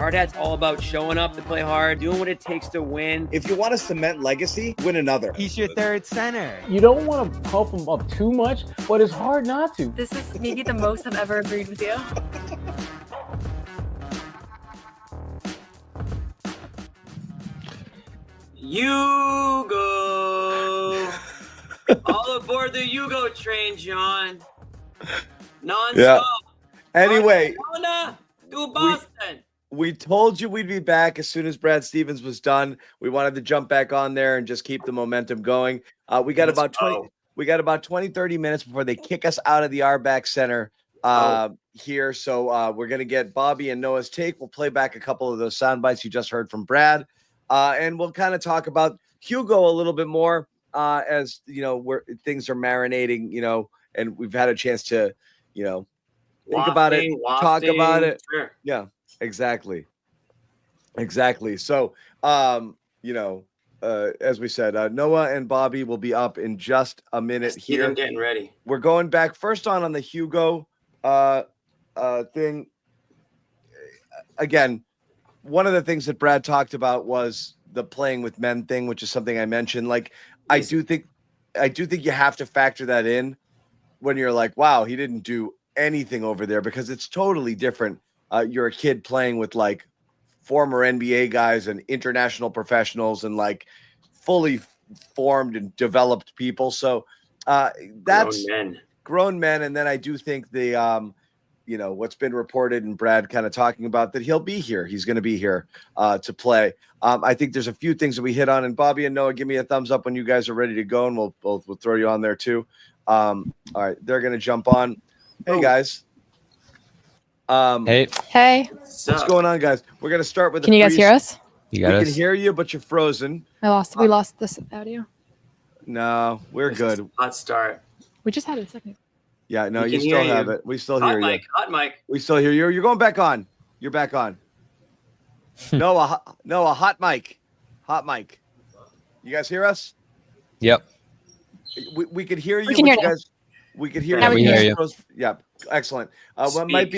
Hard Hat's all about showing up to play hard, doing what it takes to win. If you want to cement legacy, win another. He's your third center. You don't want to puff him up too much, but it's hard not to. This is maybe the most I've ever agreed with you. Hugo! All aboard the Hugo train, John. Non-stop. Yeah. Anyway, Barcelona to Boston. we told you we'd be back as soon as Brad Stevens was done. We wanted to jump back on there and just keep the momentum going. We got about 20, 30 minutes before they kick us out of the RBAC Center here. So we're going to get Bobby and Noah's take. We'll play back a couple of those sound bites you just heard from Brad. And we'll kind of talk about Hugo a little bit more as, you know, where things are marinating, you know, and we've had a chance to, you know, think about it, talk about it. Sure. Yeah, exactly. So, you know, as we said, Noah and Bobby will be up in just a minute here. I'm getting ready. We're going back first on the Hugo thing. Again, one of the things that Brad talked about was the playing with men thing, which is something I mentioned. Like, I do think you have to factor that in when you're like, wow, he didn't do anything over there, because it's totally different. You're a kid playing with like former NBA guys and international professionals and fully formed and developed people. So that's grown men. And then I do think the, what's been reported and Brad kind of talking about that he'll be here. He's going to be here to play. I think there's a few things that we hit on, and Bobby and Noah, give me a thumbs up when you guys are ready to go, and we'll throw you on there too. All right. They're going to jump on. Hey guys. Hey. What's going on, guys? We're going to start with Can you guys hear us? We can hear you, but you're frozen. We lost this audio. No, we're good. Hot start. We just had it a second. Yeah, no, you still have it. We still hear you. Hot mic. We still hear you. You're going back on. You're back on. Noah, hot mic. Hot mic. You guys hear us? Yep. We could hear you. We can hear you. Guys, we could hear Now you. we can hear you. Yeah, excellent. What might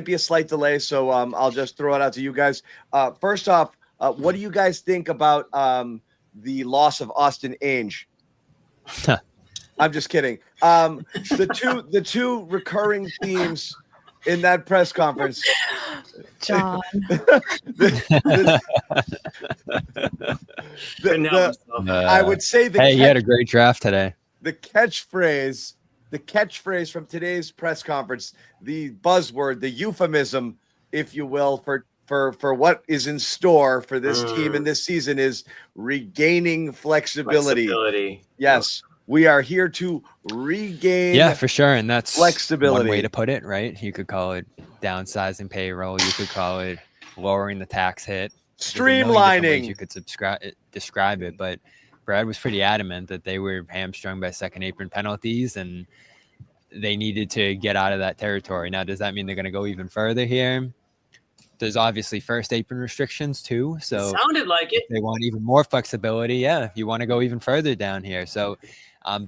be a slight delay, so I'll just throw it out to you guys. First off, what do you guys think about the loss of Austin Ainge? I'm just kidding. The two recurring themes in that press conference. John. I would say he had a great draft today. The catchphrase from today's press conference, the buzzword, the euphemism, if you will, for what is in store for this team in this season is regaining flexibility. Yes. We are here to regain. Yeah, for sure. And that's flexibility. One way to put it, right? You could call it downsizing payroll. You could call it lowering the tax hit. Streamlining. You could describe it. But Brad was pretty adamant that they were hamstrung by second apron penalties and they needed to get out of that territory. Now, does that mean they're going to go even further here? There's obviously first apron restrictions too. So it sounded like it. They want even more flexibility. Yeah, you want to go even further down here. So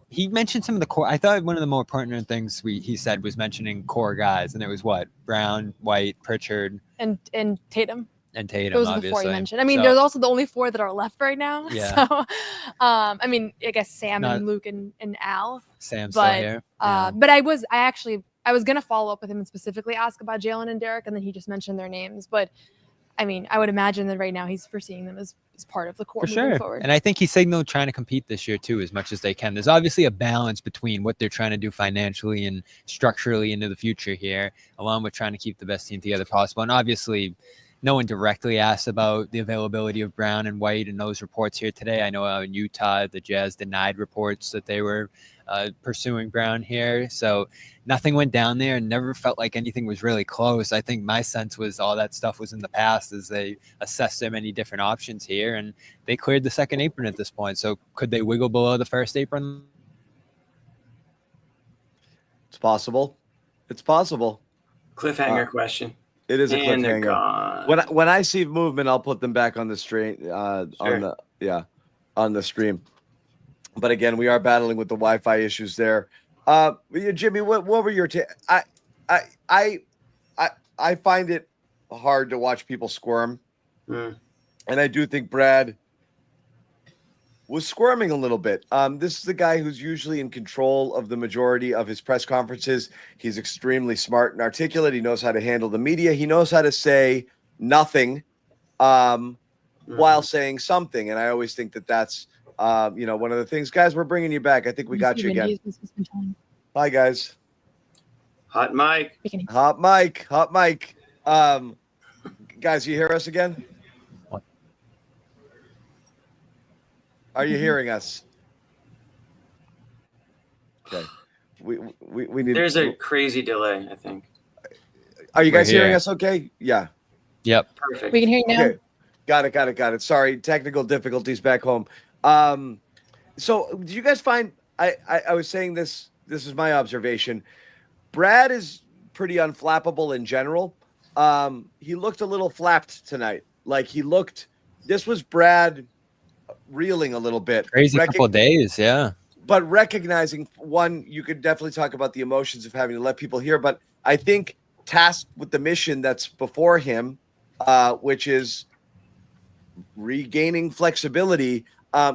he mentioned some of the core. I thought one of the more pertinent things he said was mentioning core guys, and it was what? Brown, White, Pritchard, and Tatum. And Tatum, those are the four you mentioned. I mean, there's also the only four that are left right now. Yeah. So, I mean, I guess Sam and Luke and Al. Sam's still here. But I was going to follow up with him and specifically ask about Jalen and Derek, and then he just mentioned their names. But, I mean, I would imagine that right now he's foreseeing them as part of the core moving forward. And I think he signaled trying to compete this year, too, as much as they can. There's obviously a balance between what they're trying to do financially and structurally into the future here, along with trying to keep the best team together possible. And obviously, no one directly asked about the availability of Brown and White in those reports here today. I know in Utah, the Jazz denied reports that they were pursuing Brown here. So nothing went down there and never felt like anything was really close. I think my sense was all that stuff was in the past as they assessed so many different options here, and they cleared the second apron at this point. So could they wiggle below the first apron? It's possible. Cliffhanger question. It is a cliffhanger. When I see movement, I'll put them back on the stream. On the stream. But again, we are battling with the Wi-Fi issues there. Jimmy, what were your I find it hard to watch people squirm. Mm. And I do think Brad was squirming a little bit. This is the guy who's usually in control of the majority of his press conferences. He's extremely smart and articulate. He knows how to handle the media. He knows how to say nothing while saying something. And I always think that that's, one of the things. Guys, we're bringing you back. I think we got you again. Bye, guys. Hot mic. Hot mic. Hot mic. Guys, you hear us again? Are you hearing us? Okay. We need. There's a crazy delay, I think. Are you guys hearing us okay? Yeah. Yep. Perfect. We can hear you now. Okay. Got it. Sorry, technical difficulties back home. So do you guys find I was saying this is my observation. Brad is pretty unflappable in general. He looked a little flapped tonight. Like this was Brad reeling a little bit. Crazy couple of days, yeah. But recognizing, one, you could definitely talk about the emotions of having to let people hear, but I think tasked with the mission that's before him, which is regaining flexibility,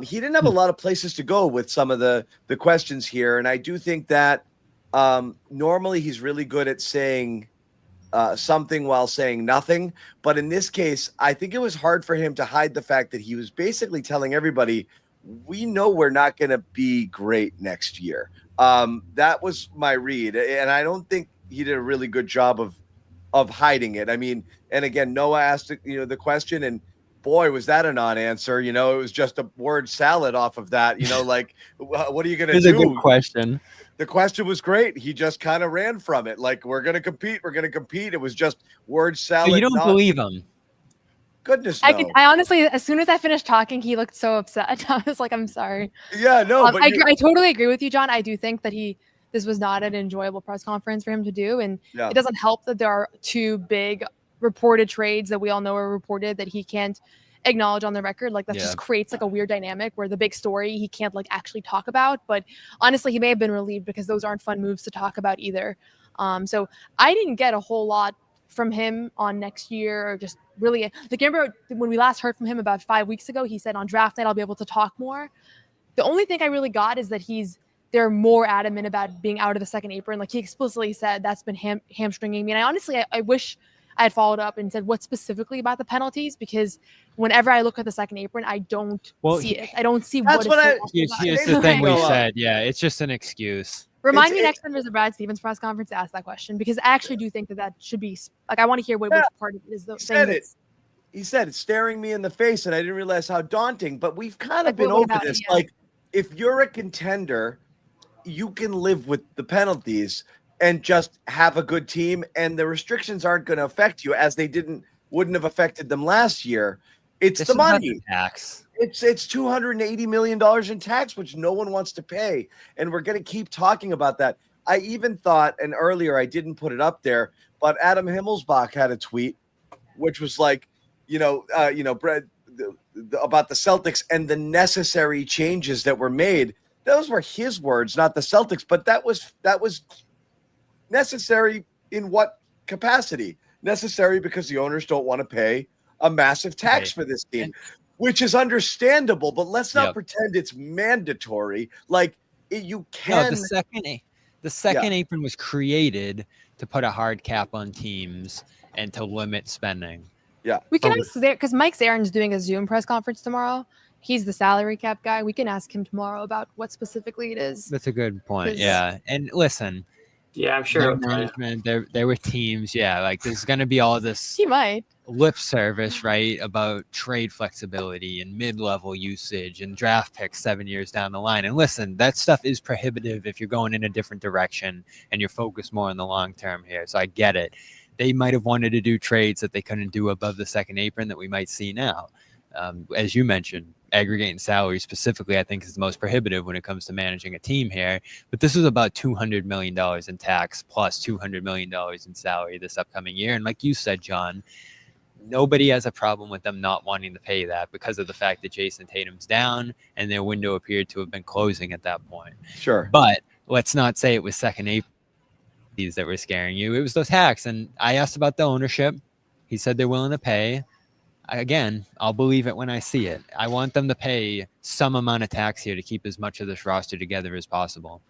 he didn't have a lot of places to go with some of the questions here. And I do think that normally he's really good at saying something while saying nothing. But in this case, I think it was hard for him to hide the fact that he was basically telling everybody, we know we're not going to be great next year. That was my read. And I don't think he did a really good job of hiding it. I mean, and again, Noah asked, the question, and boy, was that a non-answer. It was just a word salad off of that, like, what are you going to do? It's a good question. The question was great. He just kind of ran from it. Like, we're going to compete. We're going to compete. It was just word salad. So you don't believe him? Goodness, no. I honestly, as soon as I finished talking, he looked so upset. I was like, I'm sorry. Yeah, no, but I totally agree with you, John. I do think that this was not an enjoyable press conference for him to do. And it doesn't help that there are two big reported trades that we all know are reported that he can't acknowledge on the record. Like that just creates like a weird dynamic where the big story he can't like actually talk about. But honestly, he may have been relieved because those aren't fun moves to talk about either. So I didn't get a whole lot from him on next year, or just really like, remember when we last heard from him about 5 weeks ago, he said on draft night I'll be able to talk more. The only thing I really got is that they're more adamant about being out of the second apron. Like he explicitly said that's been hamstringing me. And I honestly, I wish I had followed up and said what specifically about the penalties, because whenever I look at the second apron, I don't see it. I don't see that's what it's here's the thing we said. Yeah, it's just an excuse. Remind me next time there's a Brad Stevens press conference to ask that question, because I actually do think that should be like, I want to hear which part of it is the thing. He said it's staring me in the face, and I didn't realize how daunting. But we've kind of Like, been what over about this. it? Yeah. Like, if you're a contender, you can live with the penalties and just have a good team, and the restrictions aren't going to affect you as they wouldn't have affected them last year. It's the money. Tax. It's $280 million in tax, which no one wants to pay. And we're going to keep talking about that. I even thought, and earlier I didn't put it up there, but Adam Himmelsbach had a tweet, which was like, Brett, about the Celtics and the necessary changes that were made. Those were his words, not the Celtics, but that was necessary in what capacity? Necessary because the owners don't want to pay a massive tax for this team, which is understandable, but let's not pretend it's mandatory. Like you can. No, the second apron was created to put a hard cap on teams and to limit spending. Yeah. We can ask there, because Mike Zarin's doing a Zoom press conference tomorrow. He's the salary cap guy. We can ask him tomorrow about what specifically it is. That's a good point. Yeah. And listen. Yeah, I'm sure. Management, there were teams. Yeah. Like there's going to be all this He might. lip service, right? About trade flexibility and mid-level usage and draft picks 7 years down the line. And listen, that stuff is prohibitive if you're going in a different direction and you're focused more on the long term here. So I get it. They might have wanted to do trades that they couldn't do above the second apron that we might see now. As you mentioned, aggregating salary specifically, I think is the most prohibitive when it comes to managing a team here. But this is about $200 million in tax plus $200 million in salary this upcoming year. And like you said, John, nobody has a problem with them not wanting to pay that because of the fact that Jason Tatum's down and their window appeared to have been closing at that point. Sure. But let's not say it was second apron that were scaring you. It was those hacks. And I asked about the ownership. He said they're willing to pay. Again, I'll believe it when I see it. I want them to pay some amount of tax here to keep as much of this roster together as possible.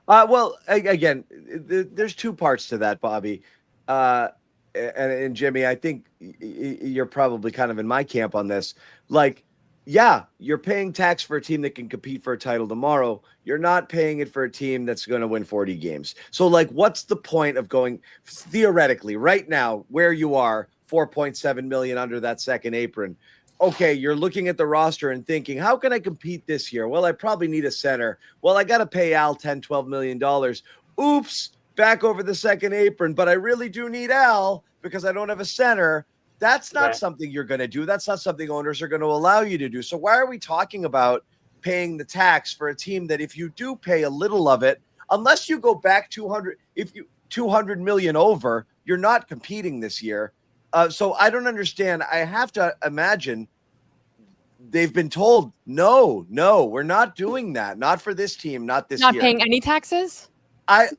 Well, again, there's two parts to that, Bobby. And Jimmy, I think you're probably kind of in my camp on this. Like, yeah, you're paying tax for a team that can compete for a title tomorrow. You're not paying it for a team that's going to win 40 games. So, like, what's the point of going theoretically right now where you are, 4.7 million under that second apron? Okay, you're looking at the roster and thinking, how can I compete this year? Well, I probably need a center. Well, I got to pay Al $10-12 million. Oops, back over the second apron, but I really do need Al because I don't have a center. That's not something you're going to do. That's not something owners are going to allow you to do. So why are we talking about paying the tax for a team that if you do pay a little of it, unless you go back 200 million over, you're not competing this year. So I don't understand. I have to imagine they've been told, no, we're not doing that. Not for this team, not this year. Not paying any taxes?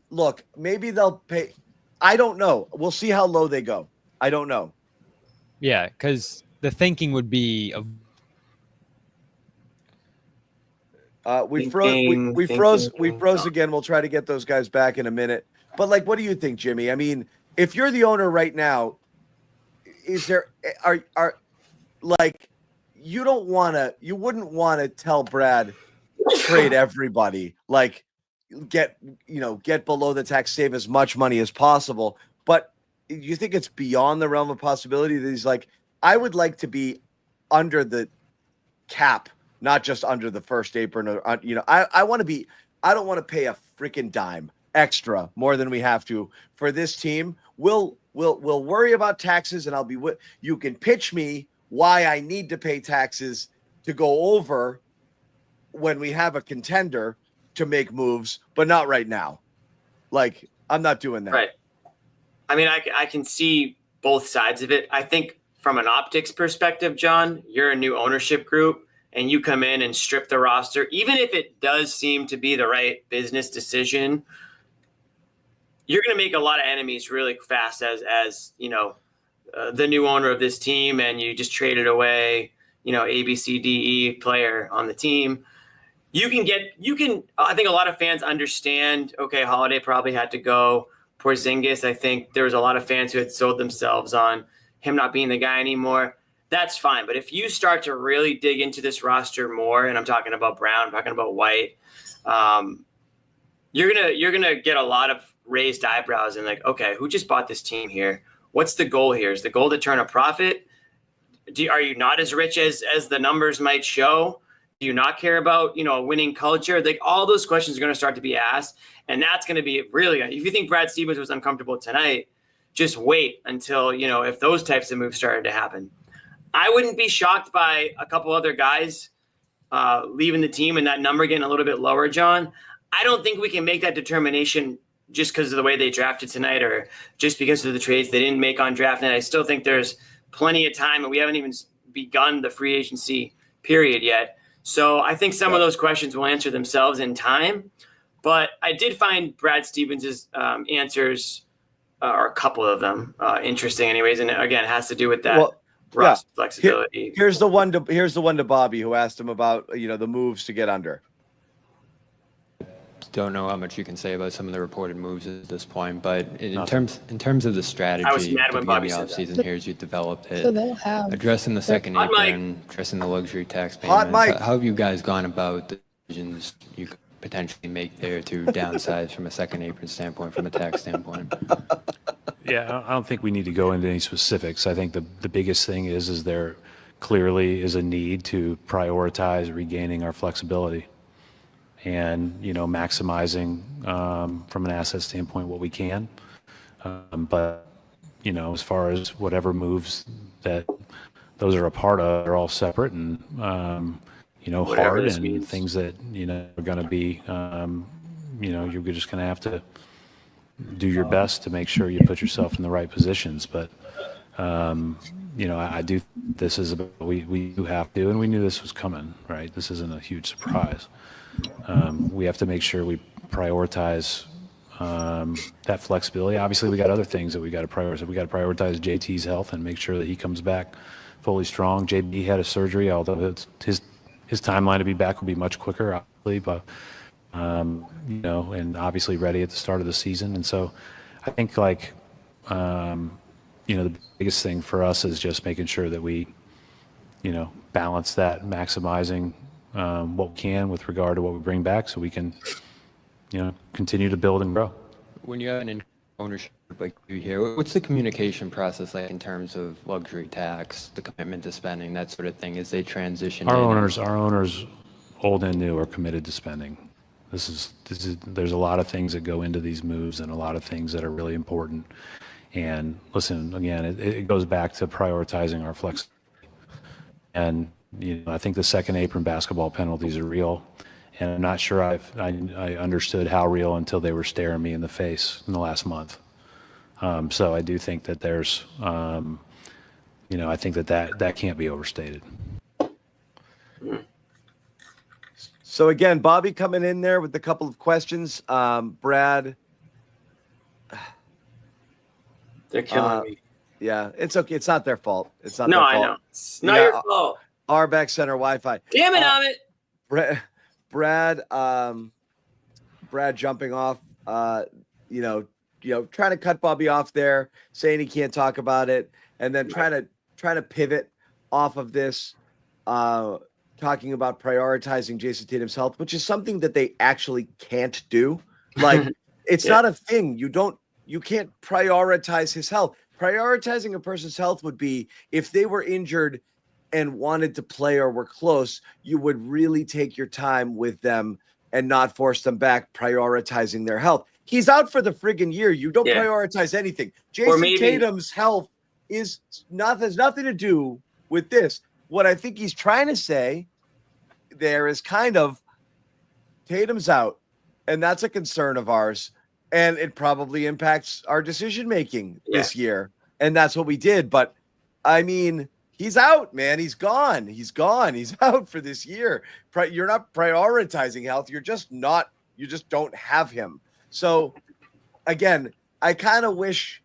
Look, maybe they'll pay. I don't know. We'll see how low they go. I don't know. Yeah, because the thinking would be we froze again. We'll try to get those guys back in a minute. But like, what do you think, Jimmy? I mean, if you're the owner right now, are like, you wouldn't want to tell Brad, trade everybody, like get below the tax, save as much money as possible. But you think it's beyond the realm of possibility that he's like, I would like to be under the cap, not just under the first apron, or I want to be. I don't want to pay a freaking dime extra more than we have to for this team. We'll worry about taxes, and I'll be with you. Can pitch me why I need to pay taxes to go over when we have a contender to make moves, but not right now. Like, I'm not doing that. Right. I mean, I can see both sides of it. I think from an optics perspective, John, you're a new ownership group and you come in and strip the roster, even if it does seem to be the right business decision, you're going to make a lot of enemies really fast as the new owner of this team, and you just traded away, A, B, C, D, E player on the team. I think a lot of fans understand, okay, Holiday probably had to go. Porzingis, I think there was a lot of fans who had sold themselves on him not being the guy anymore. That's fine. But if you start to really dig into this roster more, and I'm talking about Brown, I'm talking about White, you're gonna get a lot of raised eyebrows and like, okay, who just bought this team here? What's the goal here? Is the goal to turn a profit? Are you not as rich as the numbers might show? Do you not care about, a winning culture? Like, all those questions are going to start to be asked. And that's going to be really, if you think Brad Stevens was uncomfortable tonight, just wait until, if those types of moves started to happen. I wouldn't be shocked by a couple other guys leaving the team and that number getting a little bit lower, John. I don't think we can make that determination just because of the way they drafted tonight or just because of the trades they didn't make on draft night. I still think there's plenty of time, and we haven't even begun the free agency period yet. So I think some of those questions will answer themselves in time. But I did find Brad Stevens' answers, or a couple of them, interesting anyways. And again, it has to do with that roster flexibility. Here's the one to Bobby, who asked him about, the moves to get under. Don't know how much you can say about some of the reported moves at this point, but in terms of the strategy, I was mad when Bobby said offseason here as you developed it, So they'll have addressing the second apron, addressing the luxury tax payments. How have you guys gone about the decisions you could potentially make there to downsize from a second apron standpoint, from a tax standpoint? Yeah, I don't think we need to go into any specifics. I think the biggest thing is there clearly is a need to prioritize regaining our flexibility and, maximizing from an asset standpoint what we can. But, as far as whatever moves that those are a part of, they're all separate and, hard and means. Things that, are going to be, you're just going to have to do your best to make sure you put yourself in the right positions. But, I do, this is about, we do have to, and we knew this was coming, right? This isn't a huge surprise. We have to make sure we prioritize that flexibility. Obviously, we got other things that we got to prioritize. We got to prioritize JT's health and make sure that he comes back fully strong. JB had a surgery, although his timeline to be back will be much quicker, obviously, but and obviously ready at the start of the season. And so I think the biggest thing for us is just making sure that we, balance that, maximizing what we can with regard to what we bring back so we can, continue to build and grow. When you have an ownership like you here, what's the communication process like in terms of luxury tax, the commitment to spending, that sort of thing, as they transition? Our owners, old and new, are committed to spending. There's a lot of things that go into these moves and a lot of things that are really important. And listen, again, it goes back to prioritizing our flexibility. And I think the second apron basketball penalties are real. And I'm not sure I understood how real until they were staring me in the face in the last month. So I do think that there's, I think that can't be overstated. So again, Bobby coming in there with a couple of questions. Brad. They're killing me. Yeah, it's okay. It's not their fault. It's not No, their I fault. know. It's not your fault. Our back center Wi-Fi. Damn it, Amit. Brad jumping off, trying to cut Bobby off there, saying he can't talk about it, and then trying to pivot off of this, talking about prioritizing Jason Tatum's health, which is something that they actually can't do. Like, it's not a thing. You can't prioritize his health. Prioritizing a person's health would be if they were injured and wanted to play or were close, you would really take your time with them and not force them back, prioritizing their health. He's out for the friggin' year. You don't prioritize anything. Jason Tatum's health has nothing to do with this. What I think he's trying to say there is kind of Tatum's out, and that's a concern of ours, and it probably impacts our decision-making this year, and that's what we did. But, I mean, he's out, man. He's gone. He's out for this year. You're not prioritizing health. You just don't have him. So again, I kind of wish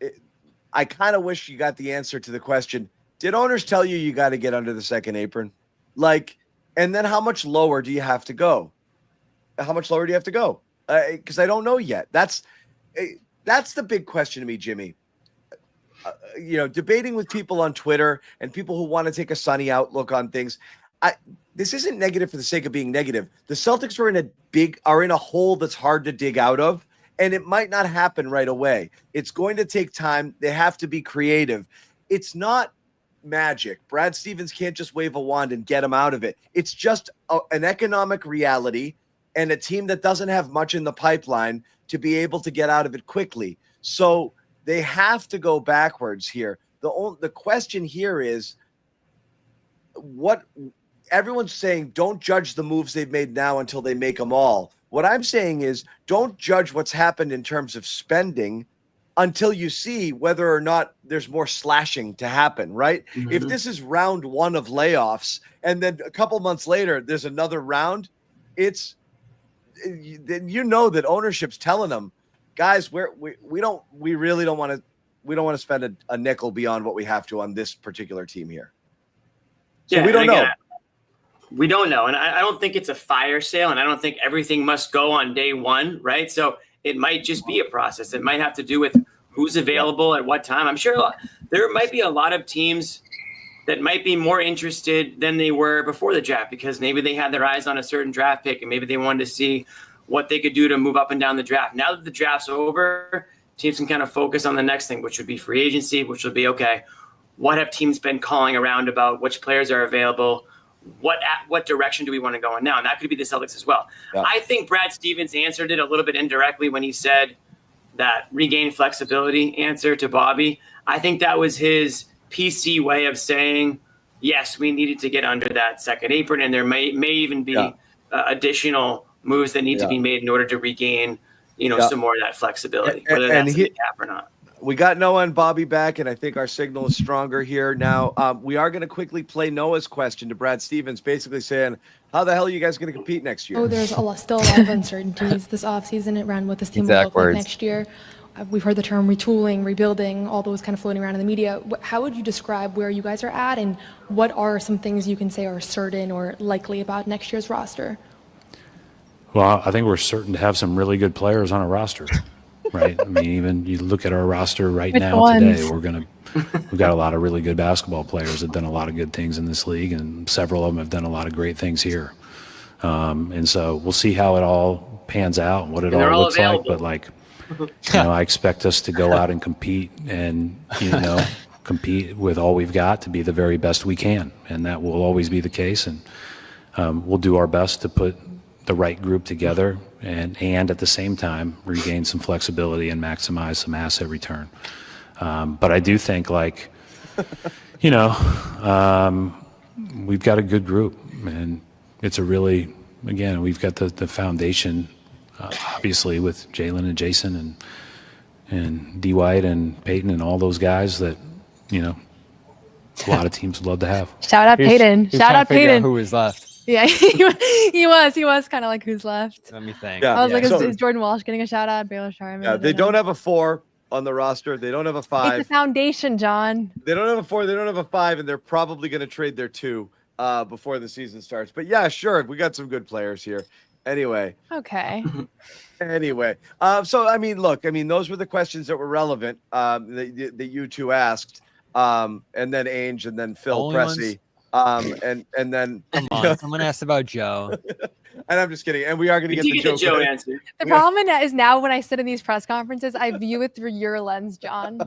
you got the answer to the question. Did owners tell you got to get under the second apron? And then how much lower do you have to go? How much lower do you have to go? Because I don't know yet. That's the big question to me, Jimmy. Debating with people on Twitter and people who want to take a sunny outlook on things. This isn't negative for the sake of being negative. The Celtics are in a hole that's hard to dig out of, and it might not happen right away. It's going to take time. They have to be creative. It's not magic. Brad Stevens can't just wave a wand and get them out of it. It's just an economic reality and a team that doesn't have much in the pipeline to be able to get out of it quickly. So they have to go backwards here. The question here is what everyone's saying, don't judge the moves they've made now until they make them all. What I'm saying is don't judge what's happened in terms of spending until you see whether or not there's more slashing to happen, right? Mm-hmm. If this is round one of layoffs and then a couple months later there's another round, then that ownership's telling them, guys, we really don't want to spend a nickel beyond what we have to on this particular team here. So we don't know. We don't know. And I don't think it's a fire sale, and I don't think everything must go on day one, right? So it might just be a process. It might have to do with who's available at what time. I'm sure there might be a lot of teams that might be more interested than they were before the draft because maybe they had their eyes on a certain draft pick and maybe they wanted to see what they could do to move up and down the draft. Now that the draft's over, teams can kind of focus on the next thing, which would be free agency, which would be, okay, what have teams been calling around about, which players are available, what direction do we want to go in now? And that could be the Celtics as well. Yeah. I think Brad Stevens answered it a little bit indirectly when he said that regain flexibility answer to Bobby. I think that was his PC way of saying, yes, we needed to get under that second apron, and there may even be additional moves that need to be made in order to regain, some more of that flexibility, whether that's in the cap or not. We got Noah and Bobby back, and I think our signal is stronger here now. We are going to quickly play Noah's question to Brad Stevens, basically saying, how the hell are you guys going to compete next year? Oh, there's still a lot of uncertainties this offseason around what this team will look like next year. We've heard the term retooling, rebuilding, all those kind of floating around in the media. How would you describe where you guys are at, and what are some things you can say are certain or likely about next year's roster? Well, I think we're certain to have some really good players on our roster, right? I mean, even you look at our roster right now today, we've got a lot of really good basketball players that have done a lot of good things in this league, and several of them have done a lot of great things here. And so we'll see how it all pans out and what it all looks like. But like, I expect us to go out and compete and, compete with all we've got to be the very best we can. And that will always be the case. And we'll do our best to put the right group together and at the same time regain some flexibility and maximize some asset return. But I do think we've got a good group, and it's we've got the foundation, obviously, with Jalen and Jason and D. White and Peyton and all those guys that, a lot of teams would love to have. Shout out Peyton. Shout out Peyton. Who was left? Yeah, he was kind of like who's left. Let me think. Yeah. I was like, is Jordan Walsh getting a shout out? Baylor Sharman. Yeah, they don't have a 4 on the roster. They don't have a 5. It's the foundation, John. They don't have a 4. They don't have a 5, and they're probably going to trade their 2 before the season starts. But yeah, sure, we got some good players here. Anyway. Okay. So I mean, those were the questions that were relevant that you two asked, and then Ainge, and then Phil Pressey. And then come on, someone asked about Joe. And I'm just kidding. And we are going to get the Joe answer. The problem is now when I sit in these press conferences, I view it through your lens, John.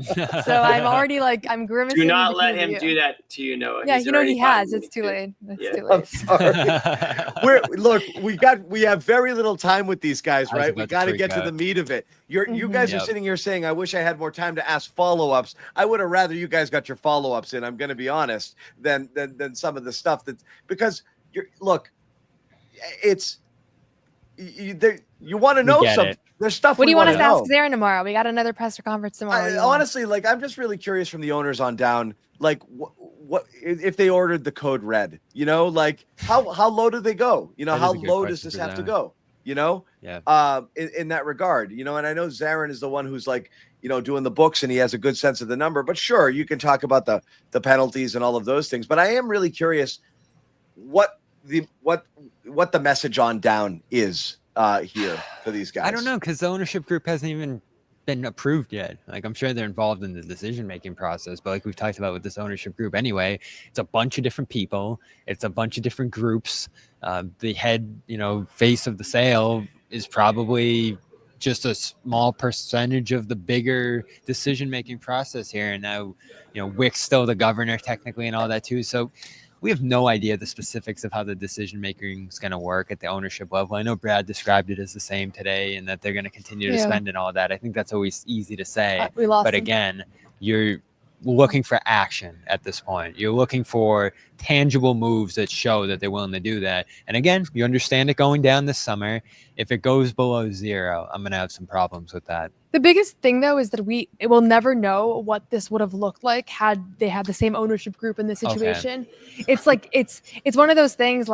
So I'm already I'm grimacing. Do not let him do that to you, Noah. Yeah, he has. It's too late. It's too I'm late. sorry. We have very little time with these guys, right? We got to get to the meat of it. You guys are sitting here saying, I wish I had more time to ask follow-ups. I would have rather you guys got your follow-ups in, I'm going to be honest, than some of the stuff because it's you want to know something. There's stuff. What do you want us to ask Zarin tomorrow? We got another press conference tomorrow. Honestly, I'm just really curious from the owners on down. What if they ordered the code red? How low do they go? How low does this have to go? Yeah. In that regard, and I know Zarin is the one who's doing the books, and he has a good sense of the number. But sure, you can talk about the penalties and all of those things. But I am really curious what the message on down is here for these guys. I don't know, because the ownership group hasn't even been approved yet. I'm sure they're involved in the decision-making process, but we've talked about with this ownership group anyway, it's a bunch of different people. It's a bunch of different groups. The head, face of the sale is probably just a small percentage of the bigger decision-making process here. And now, Wick's still the governor technically and all that too. So we have no idea the specifics of how the decision making is going to work at the ownership level. I know Brad described it as the same today, and that they're going to continue to spend and all that. I think that's always easy to say. But again, you're looking for action at this point. You're looking for tangible moves that show that they're willing to do that. And again, you understand it going down this summer. If it goes below 0, I'm going to have some problems with that. The biggest thing, though, is that it will never know what this would have looked like had they had the same ownership group in this situation. Okay. It's one of those things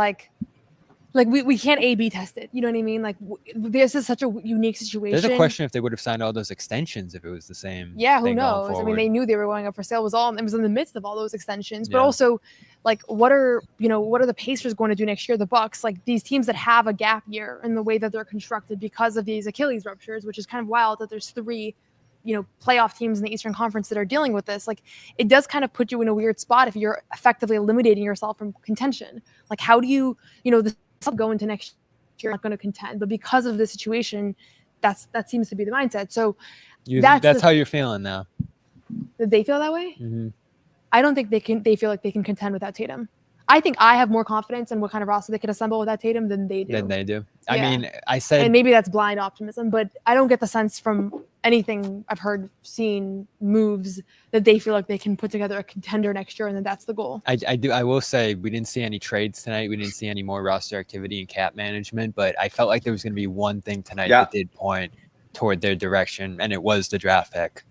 we can't A/B test it. You know what I mean? This is such a unique situation. There's a question if they would have signed all those extensions if it was the same. Yeah, who knows? I mean, they knew they were going up for sale. It was in the midst of all those extensions, but also what are the Pacers going to do next year? The Bucks, these teams that have a gap year in the way that they're constructed because of these Achilles ruptures, which is kind of wild that there's 3, playoff teams in the Eastern Conference that are dealing with this. It does kind of put you in a weird spot if you're effectively eliminating yourself from contention. How do you, go into next year not going to contend, but because of the situation, that seems to be the mindset. So that's how you're feeling now. Did they feel that way? Mm-hmm. I don't think they feel like they can contend without Tatum. I think I have more confidence in what kind of roster they could assemble without Tatum than they do. Yeah. I mean, I said, and maybe that's blind optimism, but I don't get the sense from anything I've heard, seen, moves that they feel like they can put together a contender next year, and that that's the goal. I do. I will say we didn't see any trades tonight. We didn't see any more roster activity and cap management, but I felt like there was going to be one thing tonight that did point toward their direction, and it was the draft pick.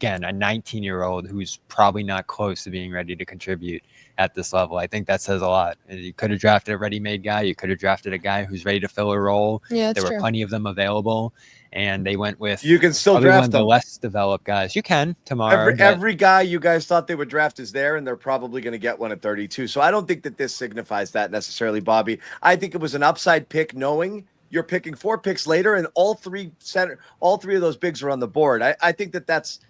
again, a 19-year-old who's probably not close to being ready to contribute at this level. I think that says a lot. You could have drafted a ready-made guy. You could have drafted a guy who's ready to fill a role. Yeah, there were plenty of them available, and they went with you can still probably draft one of the them. less developed guys. You can tomorrow. Every guy you guys thought they would draft is there, and they're probably going to get one at 32. So I don't think that this signifies that necessarily, Bobby. I think it was an upside pick, knowing you're picking 4 picks later, and all three of those bigs are on the board. I think that that's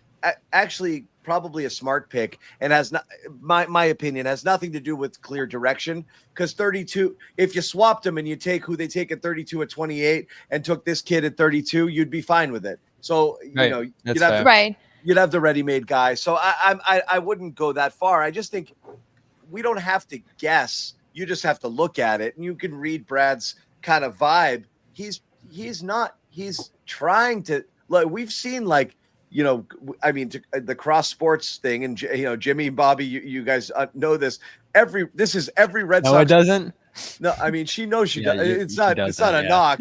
actually probably a smart pick, and has not, my opinion, has nothing to do with clear direction, because 32, if you swapped them and you take who they take at 32 at 28 and took this kid at 32, you'd be fine with it. So you'd have the ready-made guy. So I wouldn't go that far. I just think we don't have to guess. You just have to look at it, and you can read Brad's kind of vibe. He's trying to, like, we've seen, like, the cross sports thing, and Jimmy and Bobby, you guys know this. This is every Red Sox. No, it doesn't. No, I mean, she knows she does. It's not a knock.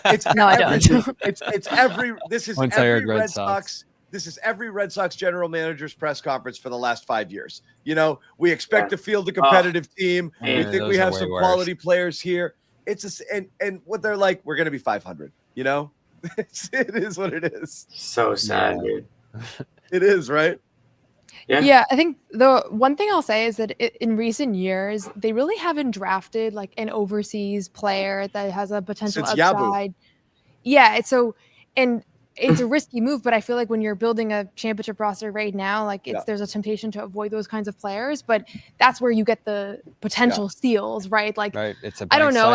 It's no, I don't. It's every. This is Once I every heard Red Sox. This is every Red Sox general manager's press conference for the last 5 years. We expect to field a competitive team. We think we have some quality players here. And what they're like, we're going to be 500. It is what it is. So sad, dude. It is, right? Yeah, I think the one thing I'll say is that in recent years, they really haven't drafted like an overseas player that has a potential Since upside. Yabu. Yeah, it's a risky move, but I feel like when you're building a championship roster right now, like there's a temptation to avoid those kinds of players, but that's where you get the potential steals, right? Like, It's a I don't know.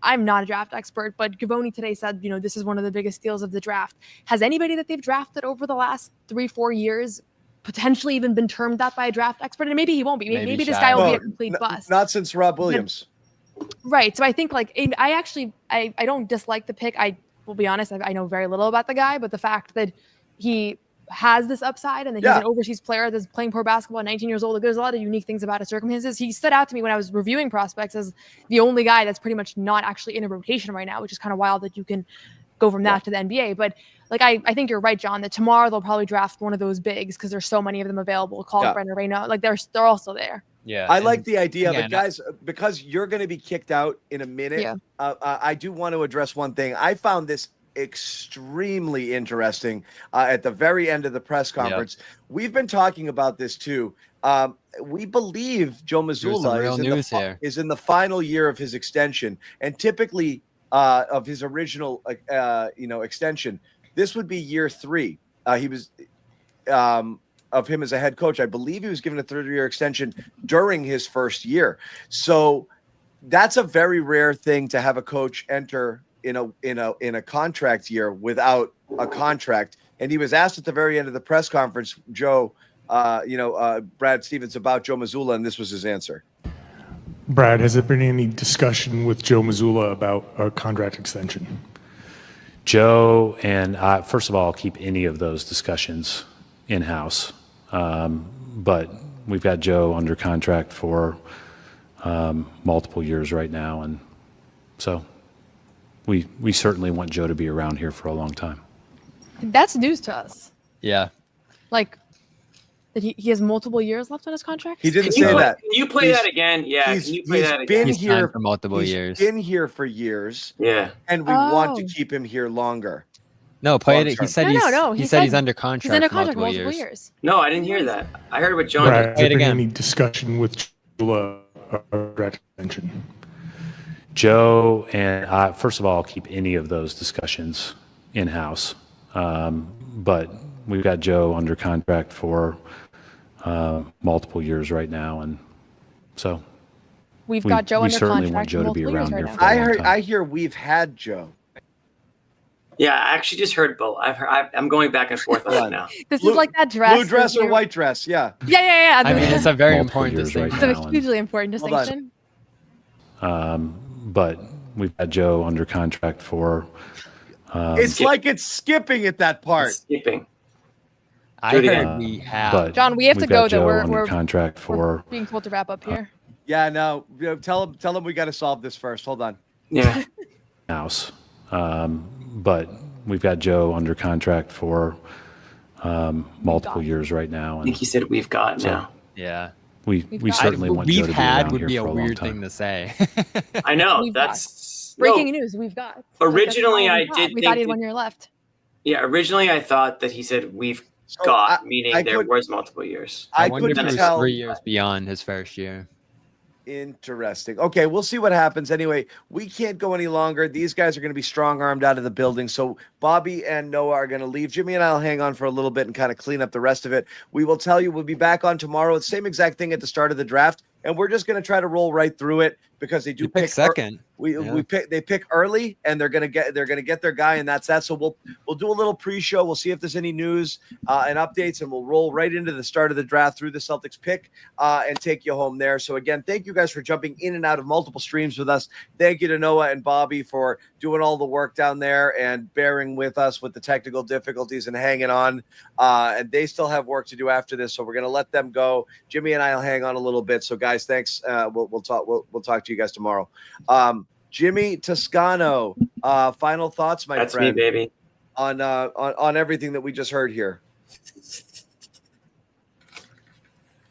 I'm not a draft expert, but Gavoni today said, this is one of the biggest steals of the draft. Has anybody that they've drafted over the last 3-4 years potentially even been termed that by a draft expert? And maybe he won't be. Maybe this guy will be a complete bust. Not since Rob Williams. Right. So I think I don't dislike the pick. I will be honest, I know very little about the guy, but the fact that he has this upside and that he's an overseas player that's playing pro basketball at 19 years old, like, there's a lot of unique things about his circumstances. He stood out to me when I was reviewing prospects as the only guy that's pretty much not actually in a rotation right now, which is kind of wild that you can go from that to the NBA. But like, I think you're right, John, that tomorrow they'll probably draft one of those bigs because there's so many of them available. Brenner, Reyna, like they're also there. Yeah, I like the idea of it, guys, because you're going to be kicked out in a minute. Yeah. I do want to address one thing. I found this extremely interesting at the very end of the press conference. We've been talking about this too. We believe Joe Mazzulla is in the final year of his extension, and typically of his original extension. This would be year 3. He was of him as a head coach. I believe he was given a 3rd-year extension during his first year. So that's a very rare thing to have a coach enter in a contract year without a contract. And he was asked at the very end of the press conference, Brad Stevens, about Joe Mazzulla, and this was his answer. Brad, has there been any discussion with Joe Mazzulla about a contract extension? Joe and I, first of all, keep any of those discussions in-house. But we've got Joe under contract for multiple years right now. And so we certainly want Joe to be around here for a long time. That's news to us. Yeah. Like, that he has multiple years left on his contract? He didn't say that. Can you play that again? Yeah, can you play that again? He's been here for multiple years. Been here for years. Yeah. And we want to keep him here longer. No, play it. He said He said he's under contract. He's under for contract multiple years. No, I didn't hear that. I heard what John Brad, did. has there been any discussion with Joe about a contract extension? Joe and I, first of all, keep any of those discussions in-house. But we've got Joe under contract for multiple years right now. And so we've got Joe under contract. We certainly want Joe to be around here for a long time. I hear we've had Joe. Yeah, I actually just heard both. I'm going back and forth on it now. This is like that dress. Blue dress or white dress, yeah. Yeah. I mean, it's a very important distinction. It's a hugely important distinction. But we've got Joe under contract for... it's like it's skipping at that part. It's skipping. I heard we have. John, we have to go, though. We're contract for... being told to wrap up here. Yeah, no. Tell him we got to solve this first. Hold on. Yeah. House. But we've got Joe under contract for multiple years right now. I think he said we've got now. Yeah. We certainly want Joe to be around would here be a for a long weird time. thing to say. I know. We've That's breaking news. We've got. Originally, I we did We think thought he had that- 1 year left. Yeah, originally I thought that he said we've got, meaning there was multiple years. I wonder if couldn't it was tell. 3 years beyond his first year. Interesting. Okay, we'll see what happens. Anyway, we can't go any longer. These guys are going to be strong-armed out of the building. So Bobby and Noah are going to leave. Jimmy and I will hang on for a little bit and kind of clean up the rest of it. We will tell you we'll be back on tomorrow. It's the same exact thing at the start of the draft, and we're just going to try to roll right through it because they do pick second. They pick early, and they're gonna get their guy, and that's that. So we'll do a little pre-show. We'll see if there's any news and updates, and we'll roll right into the start of the draft through the Celtics pick and take you home there. So again, thank you guys for jumping in and out of multiple streams with us. Thank you to Noah and Bobby for doing all the work down there and bearing with us with the technical difficulties and hanging on. And they still have work to do after this, so we're gonna let them go. Jimmy and I will hang on a little bit. So guys, thanks. We'll talk to you guys tomorrow. Jimmy Toscano, final thoughts, my That's friend. me, baby. On everything that we just heard here.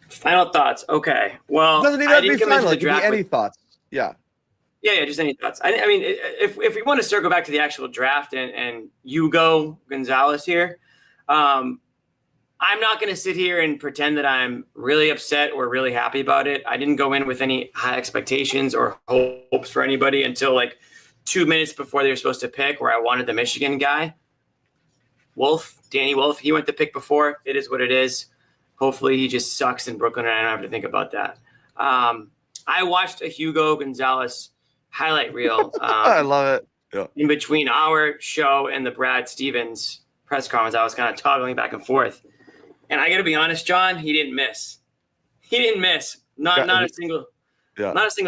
Final thoughts. Okay. Well, It doesn't even I have to didn't be come into final. the It can draft be any with- thoughts. Yeah. Yeah, just any thoughts. I mean, if we want to circle back to the actual draft and Hugo Gonzalez here, I'm not going to sit here and pretend that I'm really upset or really happy about it. I didn't go in with any high expectations or hopes for anybody until like 2 minutes before they were supposed to pick, where I wanted the Michigan guy. Danny Wolf, he went to pick before. It is what it is. Hopefully he just sucks in Brooklyn and I don't have to think about that. I watched a Hugo Gonzalez highlight reel. I love it. Yeah. In between our show and the Brad Stevens press conference, I was kind of toggling back and forth. And I got to be honest, John, he didn't miss. He didn't miss. Not a single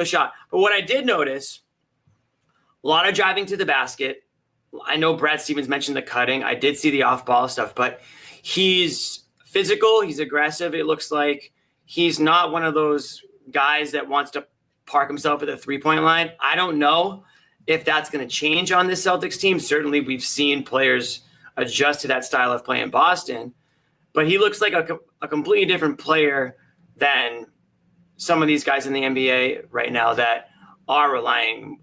shot. But what I did notice, a lot of driving to the basket. I know Brad Stevens mentioned the cutting. I did see the off-ball stuff, but he's physical. He's aggressive. It looks like he's not one of those guys that wants to park himself at the three-point line. I don't know if that's going to change on this Celtics team. Certainly, we've seen players adjust to that style of play in Boston. But he looks like a completely different player than some of these guys in the NBA right now that are relying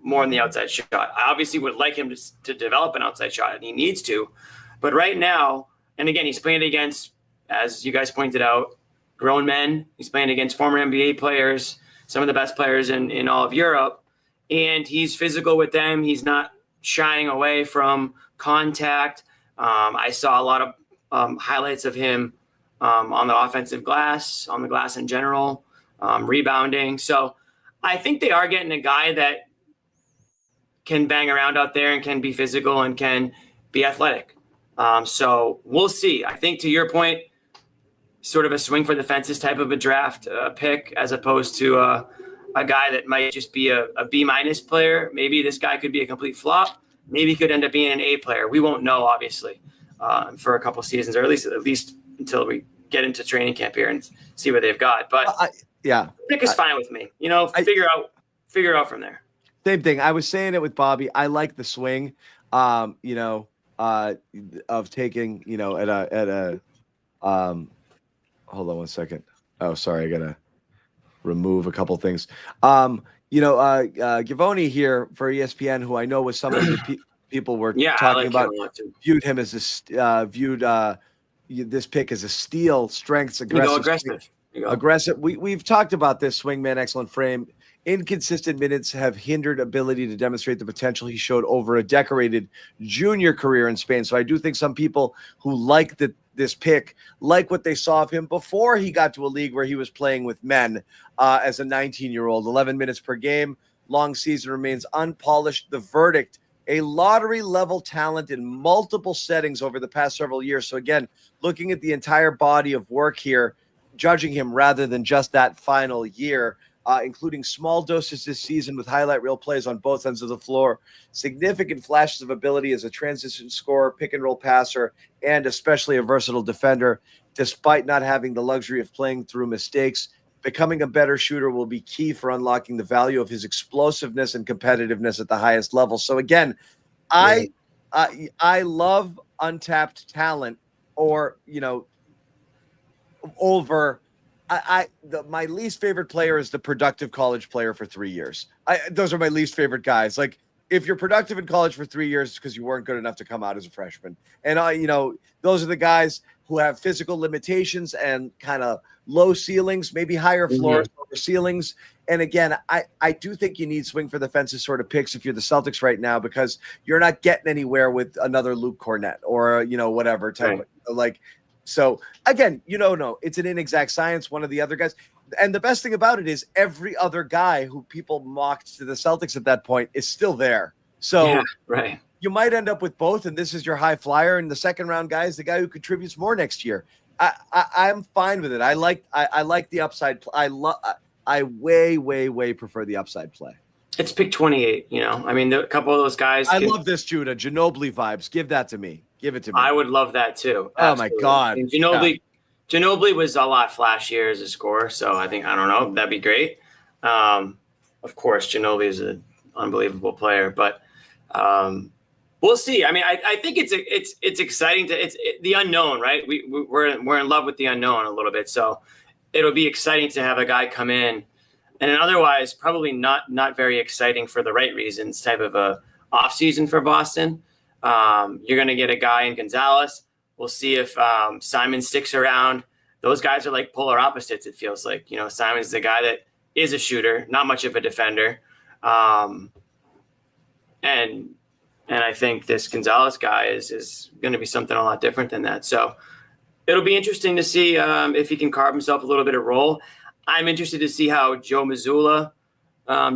more on the outside shot. I obviously would like him to develop an outside shot, and he needs to. But right now, and again, he's playing against, as you guys pointed out, grown men. He's playing against former NBA players, some of the best players in all of Europe. And he's physical with them. He's not shying away from contact. I saw a lot of highlights of him on the offensive glass, on the glass in general, rebounding. So I think they are getting a guy that can bang around out there and can be physical and can be athletic. So we'll see. I think to your point, sort of a swing for the fences type of a draft pick, as opposed to a guy that might just be a B- player. Maybe this guy could be a complete flop. Maybe he could end up being an A player. We won't know, obviously. For a couple seasons, or at least until we get into training camp here and see what they've got. But pick is fine with me. Figure out from there. Same thing. I was saying it with Bobby. I like the swing, of taking, at a hold on one second. Oh, sorry. I gotta remove a couple things. Givoni here for ESPN, who I know was somebody that people were talking about, viewed him as this pick as a steal, strengths, aggressive. We've talked about this swingman, excellent frame. Inconsistent minutes have hindered ability to demonstrate the potential he showed over a decorated junior career in Spain. So I do think some people who like this pick like what they saw of him before he got to a league where he was playing with men as a 19-year-old, 11 minutes per game, long season, remains unpolished. The verdict: a lottery-level talent in multiple settings over the past several years. So again, looking at the entire body of work here, judging him rather than just that final year, including small doses this season with highlight reel plays on both ends of the floor, significant flashes of ability as a transition scorer, pick-and-roll passer, and especially a versatile defender, despite not having the luxury of playing through mistakes. Becoming a better shooter will be key for unlocking the value of his explosiveness and competitiveness at the highest level. So again, I love untapped talent or over. My least favorite player is the productive college player for 3 years. Those are my least favorite guys. Like, if you're productive in college for 3 years, it's because you weren't good enough to come out as a freshman. And those are the guys who have physical limitations and kind of low ceilings, maybe higher floors, lower ceilings. And again, I do think you need swing for the fences sort of picks if you're the Celtics right now, because you're not getting anywhere with another Luke Cornett or whatever type of, like. So again, no, it's an inexact science. One of the other guys, and the best thing about it is every other guy who people mocked to the Celtics at that point is still there. So you might end up with both, and this is your high flyer. And the second round guy is the guy who contributes more next year. I'm fine with it. I like the upside. I way prefer the upside play. It's pick 28. I mean, a couple of those guys. I love this, Judah. Ginobili vibes. Give that to me. Give it to me. I would love that too. Absolutely. Oh my God. And Ginobili was a lot flashier as a scorer. So I don't know. That'd be great. Of course, Ginobili is an unbelievable player, but we'll see. I mean, I think it's exciting it's the unknown, right? We're in love with the unknown a little bit. So it'll be exciting to have a guy come in and an otherwise probably not very exciting for the right reasons type of a offseason for Boston. You're going to get a guy in Gonzalez. We'll see if Simon sticks around. Those guys are like polar opposites, it feels like. Simon's the guy that is a shooter, not much of a defender. And I think this Gonzalez guy is going to be something a lot different than that. So it'll be interesting to see if he can carve himself a little bit of role. I'm interested to see how Joe Mazzulla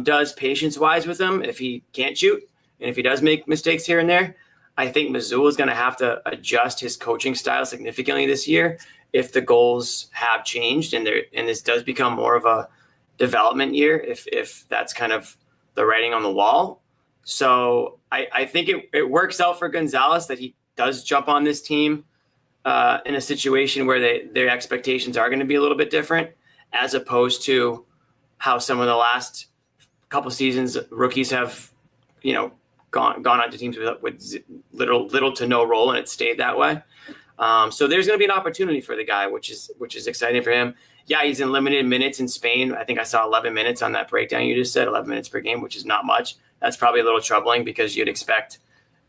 does patience-wise with him if he can't shoot and if he does make mistakes here and there. I think Mazzulla is going to have to adjust his coaching style significantly this year if the goals have changed and this does become more of a development year, if that's kind of the writing on the wall. So I think it works out for Gonzalez that he does jump on this team in a situation where their expectations are going to be a little bit different, as opposed to how some of the last couple seasons rookies have, gone on to teams with little to no role, and it stayed that way. So there's going to be an opportunity for the guy, which is exciting for him. Yeah, he's in limited minutes in Spain. I think I saw 11 minutes on that breakdown you just said, 11 minutes per game, which is not much. That's probably a little troubling because you'd expect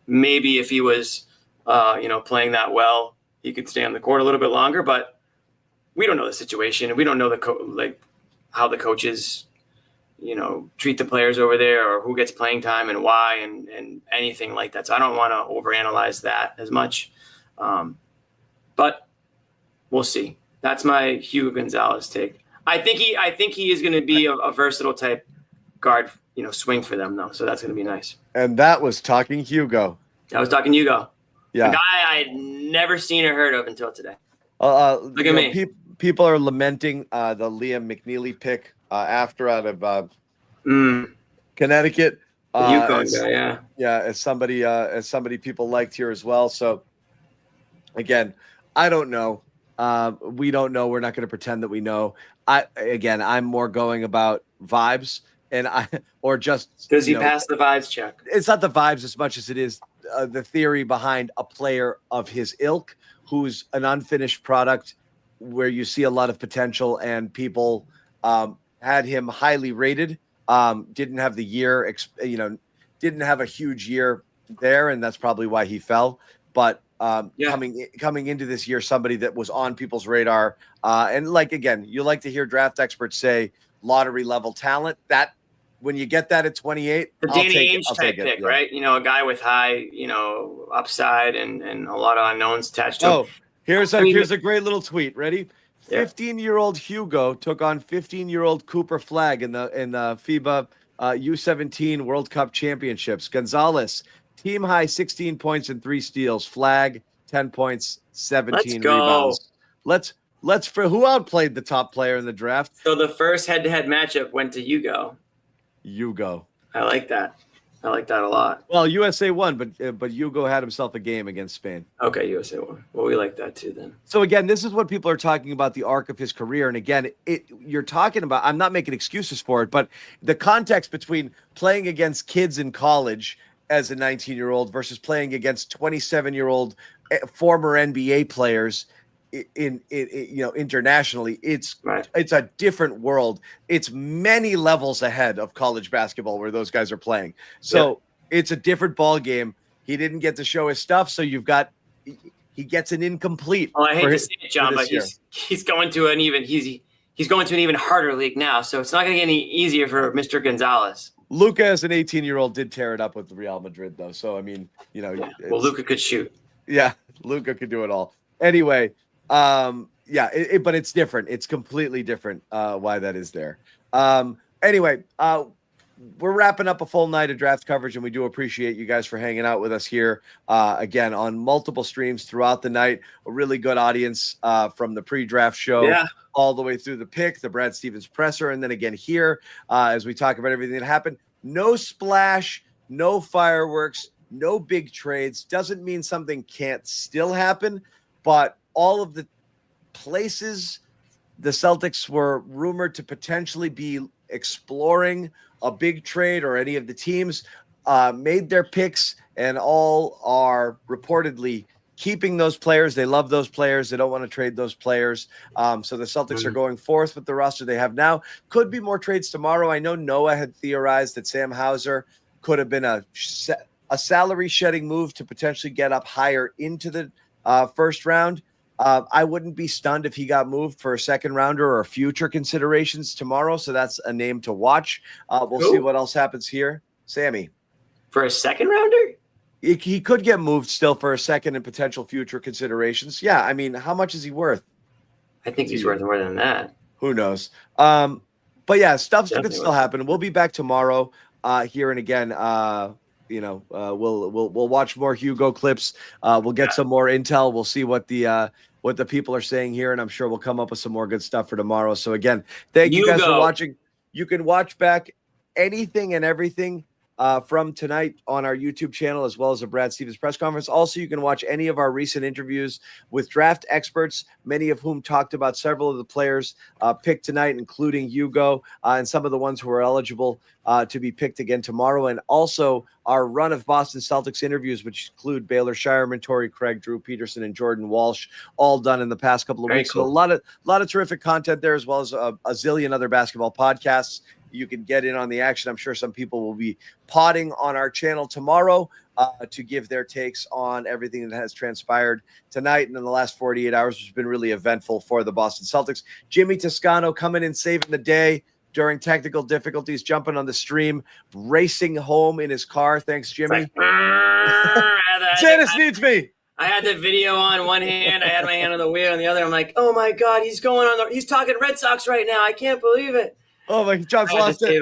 maybe if he was, playing that well, he could stay on the court a little bit longer. But we don't know the situation. We don't know how the coaches treat the players over there or who gets playing time and why and anything like that. So I don't want to overanalyze that as much. But we'll see. That's my Hugo Gonzalez take. I think he is going to be a versatile type guard, swing for them though. So that's going to be nice. And that was Talking Hugo. I was talking Hugo. Yeah. A guy I'd never seen or heard of until today. Look at me. People are lamenting the Liam McNeely pick out of Connecticut. Yukon guy, yeah. As somebody people liked here as well. So again, I don't know. We don't know. We're not going to pretend that we know. I'm more going about vibes does he pass the vibes check? It's not the vibes as much as it is the theory behind a player of his ilk who's an unfinished product where you see a lot of potential, and people had him highly rated. Didn't have the year, didn't have a huge year there, and that's probably why he fell. But coming into this year, somebody that was on people's radar, and you like to hear draft experts say lottery level talent. That when you get that at 28, the Danny Ainge type pick, right? A guy with high, upside and a lot of unknowns attached to him. Here's a great little tweet. Ready? 15-year-old Hugo took on 15-year-old Cooper Flagg in the FIBA U17 World Cup Championships. Gonzalez, team high 16 points and 3 steals. Flagg, 10 points, 17 rebounds. Let's for who outplayed the top player in the draft. So the first head-to-head matchup went to Hugo. I like that. I like that a lot. Well, USA won, but Hugo had himself a game against Spain. Okay, USA won. Well, we like that too then. So again, this is what people are talking about, the arc of his career. And again, you're talking about, I'm not making excuses for it, but the context between playing against kids in college as a 19-year-old versus playing against 27-year-old former NBA players in internationally. It's a different world. It's many levels ahead of college basketball where those guys are playing. So it's a different ball game. He didn't get to show his stuff, so he gets an incomplete. Well, I hate to say it, John, but he's going to an even harder league now. So it's not going to get any easier for Mr. Gonzalez. Luka, as an 18-year-old, did tear it up with Real Madrid, though. So I mean, well, Luka could shoot. Yeah, Luka could do it all. Anyway, but it's different. It's completely different. Why that is there. Anyway, we're wrapping up a full night of draft coverage, and we do appreciate you guys for hanging out with us here again on multiple streams throughout the night. A really good audience from the pre-draft show all the way through the pick, the Brad Stevens presser, and then again here as we talk about everything that happened. No splash, no fireworks, no big trades. Doesn't mean something can't still happen, but all of the places the Celtics were rumored to potentially be exploring a big trade, or any of the teams made their picks, and all are reportedly keeping those players. They love those players. They don't want to trade those players. So the Celtics are going forth with the roster they have now. Could be more trades tomorrow. I know Noah had theorized that Sam Hauser could have been a salary shedding move to potentially get up higher into the first round. I wouldn't be stunned if he got moved for a second rounder or future considerations tomorrow. So that's a name to watch. We'll see what else happens here. Sammy. For a second rounder? He could get moved still for a second and potential future considerations. Yeah. I mean, how much is he worth? I think he's worth more than that. Who knows? But yeah, stuff could still happen. We'll be back tomorrow here. And again, we'll watch more Hugo clips. We'll get some more intel. We'll see what the people are saying here, and I'm sure we'll come up with some more good stuff for tomorrow. So again, thank you guys for watching. You can watch back anything and everything from tonight on our YouTube channel, as well as the Brad Stevens press conference. Also, you can watch any of our recent interviews with draft experts, many of whom talked about several of the players picked tonight, including Hugo, and some of the ones who are eligible to be picked again tomorrow. And also our run of Boston Celtics interviews, which include Baylor Shireman, Torrey Craig, Drew Peterson, and Jordan Walsh, all done in the past couple of weeks. Cool. So a lot of terrific content there, as well as a zillion other basketball podcasts. You can get in on the action. I'm sure some people will be potting on our channel tomorrow to give their takes on everything that has transpired tonight and in the last 48 hours, which has been really eventful for the Boston Celtics. Jimmy Toscano coming in, saving the day during technical difficulties, jumping on the stream, racing home in his car. Thanks, Jimmy. Zannis needs me. I had the video on one hand. I had my hand on the wheel on the other. I'm like, oh my God, he's talking Red Sox right now. I can't believe it. Oh my, John's lost it.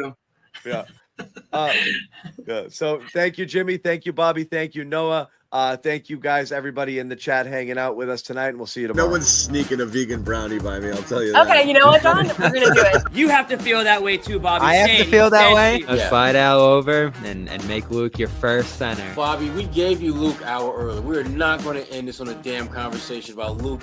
Yeah. Yeah. So thank you, Jimmy. Thank you, Bobby. Thank you, Noah. Thank you guys, everybody in the chat hanging out with us tonight, and we'll see you tomorrow. No one's sneaking a vegan brownie by me, I'll tell you that. Okay, you know what, John? We're going to do it. You have to feel that way too, Bobby. I have to feel that way. Let's fight Al over and make Luke your first center. Bobby, we gave you Luke an hour early. We are not going to end this on a damn conversation about Luke